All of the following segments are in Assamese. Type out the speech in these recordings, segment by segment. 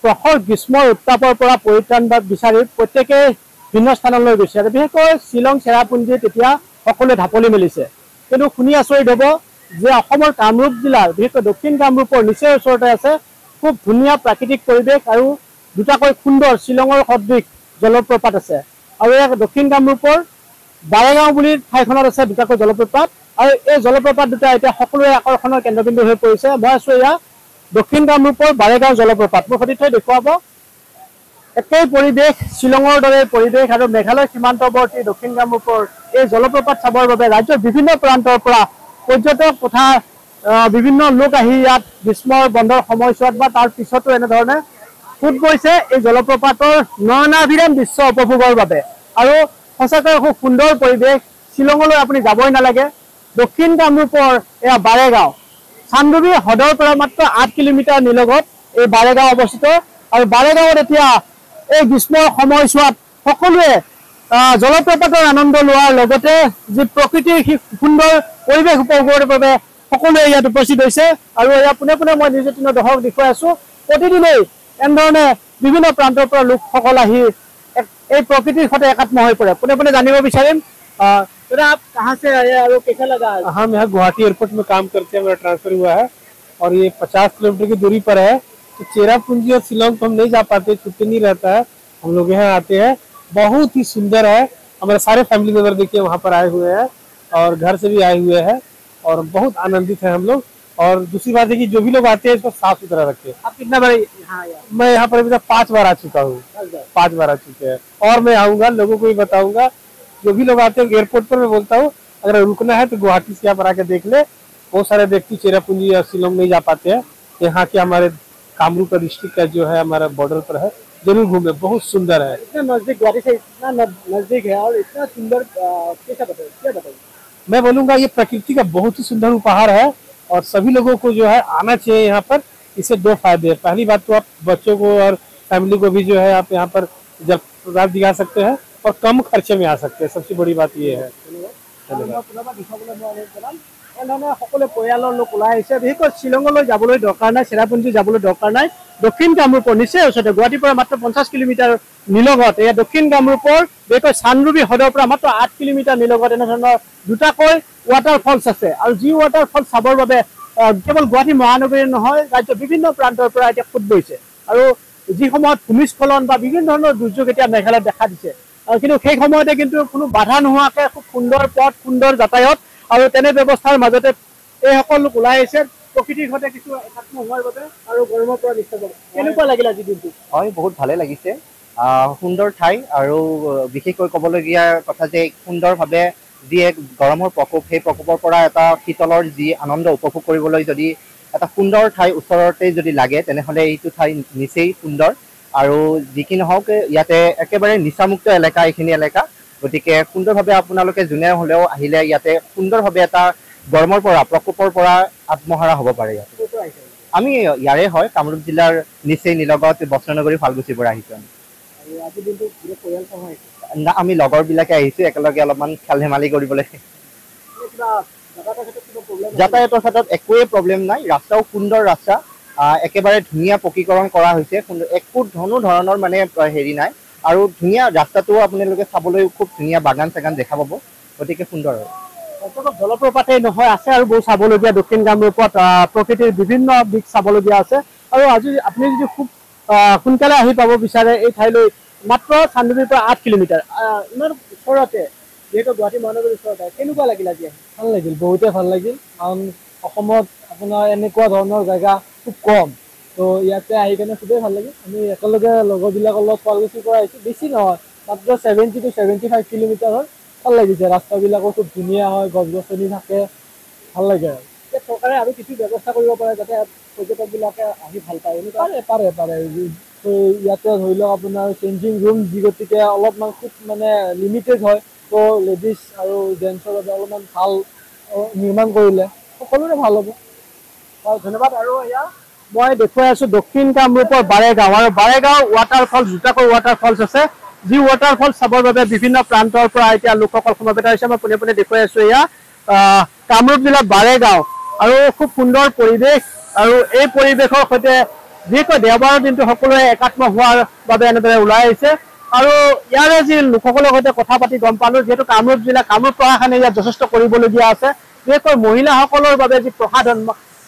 প্ৰখৰ গ্ৰীষ্মৰ উত্তাপৰ পৰা পৰিত্ৰাণ বিচাৰি প্ৰত্যেকে ভিন্ন স্থানলৈ গৈছে আৰু বিশেষকৈ শ্বিলং চেৰাপুঞ্জীত এতিয়া সকলোৱে ঢাপলি মেলিছে কিন্তু শুনি আচৰিত হ'ব যে অসমৰ কামৰূপ জিলাৰ বিশেষকৈ দক্ষিণ কামৰূপৰ নিচেই ওচৰতে আছে খুব ধুনীয়া প্ৰাকৃতিক পৰিৱেশ আৰু দুটাকৈ সুন্দৰ শ্বিলঙৰ সদৃশ জলপ্ৰপাত আছে আৰু এই দক্ষিণ কামৰূপৰ বাৰেগাঁও বুলি ঠাইখনত আছে দুটাকৈ জলপ্ৰপাত আৰু এই জলপ্ৰপাত দুটা এতিয়া সকলোৰে আকৰ্ষণৰ কেন্দ্ৰবিন্দু হৈ পৰিছে মই আছো এয়া দক্ষিণ কামৰূপৰ বাৰেগাঁও জলপ্ৰপাত মোৰ সতীৰ্থই দেখুৱাব একেই পৰিৱেশ শ্বিলঙৰ দৰে পৰিৱেশ আৰু মেঘালয় সীমান্তৱৰ্তী দক্ষিণ কামৰূপৰ এই জলপ্ৰপাত চাবৰ বাবে ৰাজ্যৰ বিভিন্ন প্ৰান্তৰ পৰা পৰ্যটক তথা বিভিন্ন লোক আহি ইয়াত গ্ৰীষ্মৰ বন্ধৰ সময়ছোৱাত বা তাৰ পিছতো এনেধৰণে ফুট গৈছে এই জলপ্ৰপাতৰ নয়নাভিৰাম দৃশ্য উপভোগৰ বাবে আৰু সঁচাকৈ খুব সুন্দৰ পৰিৱেশ শ্বিলঙলৈ আপুনি যাবই নালাগে দক্ষিণ কামৰূপৰ এয়া বাৰেগাঁও চান্দুবি হ্ৰদৰ পৰা মাত্ৰ 8 কিলোমিটাৰ নিলগত এই বাৰেগাঁও অৱস্থিত আৰু বাৰেগাঁৱত এতিয়া এই গ্ৰীষ্মৰ সময়ছোৱাত সকলোৱে জলপ্ৰপাতৰ আনন্দ লোৱাৰ লগতে যি প্ৰকৃতিৰ সুন্দৰ পৰিৱেশ উপভোগৰ বাবে সকলোৱে ইয়াত উপস্থিত হৈছে আৰু এয়া পোনে পোনে মই নিউজ 18 দৰ্শক দেখুৱাই আছো প্ৰতিদিনেই এনেধৰণে বিভিন্ন প্ৰান্তৰ পৰা লোকসকল আহি এই প্ৰকৃতিৰ সৈতে একাত্ম হৈ পৰে পোনে পোনে জানিব বিচাৰিম दादा आप कहाँ से आए और कैसा लगा? हम यहाँ गुवाहाटी एयरपोर्ट में काम करते हैं मेरा ट्रांसफर हुआ है और ये 50 किलोमीटर की दूरी पर है तो चेरापूंजी और शिलोंग तो हम नहीं जा पाते छुट्टी नहीं रहता है हम लोग यहाँ आते हैं बहुत ही सुंदर है हमारे सारे फैमिली मेंबर देखिए वहाँ पर आए हुए हैं और घर से भी आए हुए हैं और बहुत आनंदित है हम लोग और दूसरी बात है कि जो भी लोग आते हैं इसको साफ सुथरा रखे आप कितना बार यहाँ आए? मैं यहाँ पर अभी तक 5 बार आ चुका हूँ 5 बार आ चुके हैं और मैं आऊँगा लोगों को भी बताऊंगा जो भी लोग आते हैं एयरपोर्ट पर मैं बोलता हूँ अगर रुकना है तो गुवाहाटी से यहाँ पर आके देख ले बहुत सारे व्यक्ति चेरापूंजी या शिलोंग नहीं जा पाते हैं यहाँ के हमारे कामरूप का डिस्ट्रिक्ट का जो है हमारा बॉर्डर पर है जरूर घूमे बहुत सुंदर है इतना नजदीक गुवाहाटी से इतना नजदीक है और इतना सुंदर कैसा बताइए क्या बताइए मैं बोलूँगा ये प्रकृति का बहुत ही सुंदर उपहार है और सभी लोगों को जो है आना चाहिए यहाँ पर इससे 2 फायदे हैं पहली बात तो आप बच्चों को और फैमिली को भी जो है आप यहाँ पर जब प्रदान दिखा सकते हैं और कम खर्चे में आ सकते हैं सबसे बड़ी बात ये है সকলে পৰিয়ালৰ লোক ওলাই আহিছে বিশেষকৈ শ্বিলঙলৈ যাবলৈ দৰকাৰ নাই চেৰাপুঞ্জী যাবলৈ দৰকাৰ নাই দক্ষিণ কামৰূপৰ নিচেই ওচৰতে গুৱাহাটীৰ পৰা মাত্ৰ 50 কিলোমিটাৰ নিলগত এয়া দক্ষিণ কামৰূপৰ বিশেষকৈ চান্দুবি হ্ৰদৰ পৰা মাত্ৰ 8 কিলোমিটাৰ নিলগত এনেধৰণৰ দুটাকৈ ৱাটাৰ ফলছ আছে আৰু যি ৱাটাৰ ফলছ চাবৰ বাবে কেৱল গুৱাহাটী মহানগৰীৰ নহয় ৰাজ্যৰ বিভিন্ন প্ৰান্তৰ পৰা এতিয়া ফুট গৈছে আৰু যি সময়ত ভূমিস্খলন বা বিভিন্ন ধৰণৰ দুৰ্যোগ এতিয়া মেঘালয়ত দেখা দিছে কিন্তু সেই সময়তে কিন্তু কোনো বাধা নোহোৱাকৈ খুব সুন্দৰ পথ সুন্দৰ যাতায়াত আৰু তেনে ব্যৱস্থাৰ মাজতে এই সকল লোক ওলাই আহিছে প্ৰকৃতিৰ সৈতে কিছু একাত্ম হোৱাৰ বাবে আৰু গৰমৰ পৰা নিশ্চয় কেনেকুৱা লাগিল আজি দিনটো হয় বহুত ভালে লাগিছে সুন্দৰ ঠাই আৰু বিশেষকৈ ক'বলগীয়া কথা যে সুন্দৰভাৱে যি এক গৰমৰ প্ৰকোপ সেই প্ৰকোপৰ পৰা এটা শীতলৰ যি আনন্দ উপভোগ কৰিবলৈ যদি এটা সুন্দৰ ঠাই ওচৰতে যদি লাগে তেনেহ'লে এইটো ঠাই নিচেই সুন্দৰ আৰু যি কি নহওক ইয়াতে একেবাৰে নিচামুক্ত এলেকা এইখিনি এলেকা গতিকে সুন্দৰভাৱে আপোনালোকে যোনে হ'লেও আহিলে ইয়াতে সুন্দৰভাৱে এটা গৰমৰ পৰা প্ৰকোপৰ পৰা আত্মহাৰা হ'ব পাৰে ইয়াতে আমি ইয়াৰে হয় কামৰূপ জিলাৰ নিচেই নিলগত বস্ত্ৰনগৰী ফালগুচিৰ পৰা আহিছোঁ আমি লগৰবিলাকে আহিছোঁ একেলগে অলপমান খেল ধেমালি কৰিবলৈ যাতায়াতৰ ক্ষেত্ৰত একোৱে প্ৰব্লেম নাই ৰাস্তাও সুন্দৰ ৰাস্তা একেবাৰে ধুনীয়া পকীকৰণ কৰা হৈছে একো ধৰণৰ মানে হেৰি নাই আৰু ধুনীয়া ৰাস্তাটো আপোনালোকে চাবলৈ খুব ধুনীয়া বাগান চাগান দেখা পাব গতিকে সুন্দৰ হয় জলপ্ৰপাতেই নহয় আছে আৰু বহু চাবলগীয়া দক্ষিণ কামৰূপত প্ৰকৃতিৰ বিভিন্ন দিশ চাবলগীয়া আছে আৰু আজি আপুনি যদি খুব সোনকালে আহি পাব বিচাৰে এই ঠাইলৈ মাত্ৰ চান্দুবিৰ পৰা 8 কিলোমিটাৰ ইমান ওচৰতে যেহেতু গুৱাহাটী মহানগৰীৰ ওচৰতে কেনেকুৱা লাগিল আজি ভাল লাগিল বহুতে ভাল লাগিল কাৰণ অসমত আপোনাৰ এনেকুৱা ধৰণৰ জেগা খুব কম তো ইয়াতে আহি কেনে খুবেই ভাল লাগিল আমি একেলগে লগৰবিলাকৰ লগত ফালগুচিৰ পৰা আহিছোঁ বেছি নহয় মাত্ৰ 70 to 75 কিলোমিটাৰ হয় ভাল লাগিছে ৰাস্তাবিলাকো খুব ধুনীয়া হয় গছ গছনি থাকে ভাল লাগে চৰকাৰে আৰু কিছু ব্যৱস্থা কৰিব পাৰে যাতে পৰ্যটকবিলাকে আহি ভাল পায় পাৰে তো ইয়াতে ধৰি লওক আপোনাৰ চেঞ্জিং ৰুম যি গতিকে অলপমান খুব মানে লিমিটেড হয় তো লেডিজ আৰু জেণ্টছৰ বাবে অলপমান ভাল নিৰ্মাণ কৰিলে সকলোৰে ভাল হ'ব ধন্যবাদ আৰু এয়া মই দেখুৱাই আছোঁ দক্ষিণ কামৰূপৰ বাৰেগাঁও আৰু বাৰেগাঁও ৱাটাৰফলছ দুটাকৈ ৱাটাৰফলছ আছে যি ৱাটাৰফলছ চাবৰ বাবে বিভিন্ন প্ৰান্তৰ পৰা এতিয়া লোকসকল সমবেত হৈছে মই পোনে পোনে দেখুৱাই আছোঁ এয়া কামৰূপ জিলাৰ বাৰেগাঁও আৰু খুব সুন্দৰ পৰিৱেশ আৰু এই পৰিৱেশৰ সৈতে বিশেষকৈ দেওবাৰৰ দিনটো সকলোৱে একাত্ম হোৱাৰ বাবে এনেদৰে ওলাই আহিছে আৰু ইয়াৰে যি লোকসকলৰ সৈতে কথা পাতি গম পালো যিহেতু কামৰূপ জিলা কামৰূপ প্ৰশাসনে ইয়াত যথেষ্ট কৰিবলগীয়া আছে বিশেষকৈ মহিলাসকলৰ বাবে যি প্ৰসাধন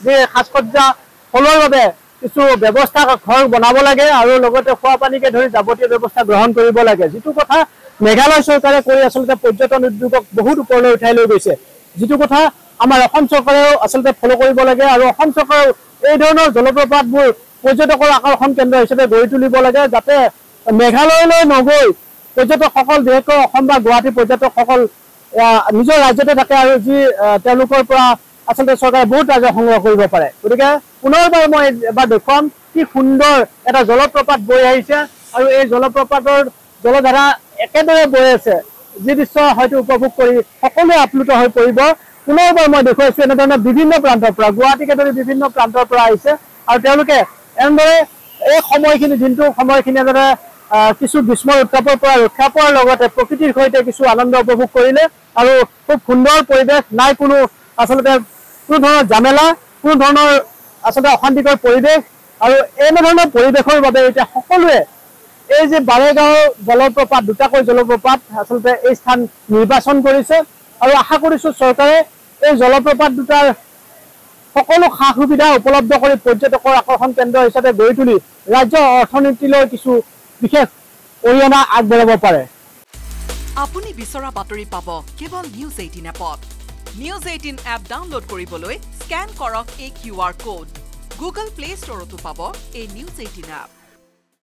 যি সাজসজ্জা সকলৰ বাবে কিছু ব্যৱস্থা ঘৰ বনাব লাগে আৰু লগতে খোৱা পানীকে ধৰি যাৱতীয় ব্যৱস্থা গ্ৰহণ কৰিব লাগে যিটো কথা মেঘালয় চৰকাৰে কৰি আচলতে পৰ্যটন উদ্যোগক বহুত ওপৰলৈ উঠাই লৈ গৈছে যিটো কথা আমাৰ অসম চৰকাৰেও আচলতে ফলো কৰিব লাগে আৰু অসম চৰকাৰেও এই ধৰণৰ জলপ্ৰপাতবোৰ পৰ্যটকৰ আকৰ্ষণ কেন্দ্ৰ হিচাপে গঢ়ি তুলিব লাগে যাতে মেঘালয়লৈ নগৈ পৰ্যটকসকল বিশেষকৈ অসম বা গুৱাহাটী পৰ্যটকসকল নিজৰ ৰাজ্যতে থাকে আৰু যি তেওঁলোকৰ পৰা আচলতে চৰকাৰে বহুত ৰাজহ সংগ্ৰহ কৰিব পাৰে গতিকে পুনৰবাৰ মই এবাৰ দেখুৱাম কি সুন্দৰ এটা জলপ্ৰপাত বৈ আহিছে আৰু এই জলপ্ৰপাতৰ জলধাৰা একেদৰে বৈ আছে যি দৃশ্য হয়তো উপভোগ কৰি সকলোৱে আপ্লুত হৈ পৰিব পুনৰবাৰ মই দেখুৱাইছো এনেধৰণে বিভিন্ন প্ৰান্তৰ পৰা গুৱাহাটীকে ধৰি বিভিন্ন প্ৰান্তৰ পৰা আহিছে আৰু তেওঁলোকে এনেদৰে এই সময়খিনি দিনটোৰ সময়খিনি এনেদৰে কিছু গ্ৰীষ্মৰ উত্তাপৰ পৰা ৰক্ষা পোৱাৰ লগতে প্ৰকৃতিৰ সৈতে কিছু আনন্দ উপভোগ কৰিলে আৰু খুব সুন্দৰ পৰিৱেশ নাই কোনো আচলতে কোনো ধৰণৰ জামেলা কোনো ধৰণৰ আচলতে অশান্তিকৰ পৰিৱেশ আৰু এনেধৰণৰ পৰিৱেশৰ বাবে এতিয়া সকলোৱে এই যে বাৰেগাঁও জলপ্ৰপাত দুটাকৈ জলপ্ৰপাত আচলতে এই স্থান নিৰ্বাচন কৰিছে আৰু আশা কৰিছো চৰকাৰে এই জলপ্ৰপাত দুটাৰ সকলো সা সুবিধা উপলব্ধ কৰি পৰ্যটকৰ আকৰ্ষণ কেন্দ্ৰ হিচাপে গঢ়ি তুলি ৰাজ্যৰ অৰ্থনীতিলৈ কিছু বিশেষ অৰিহণা আগবঢ়াব পাৰে আপুনি বিচৰা বাতৰি পাব কেৱল নিউজ 18 এপত নিউজ 18 এপ ডাউনলোড কৰিবলৈ স্ক্যান কৰক এই QR কোড গুগল প্লে ষ্টৰতো পাব এই নিউজ 18 এপ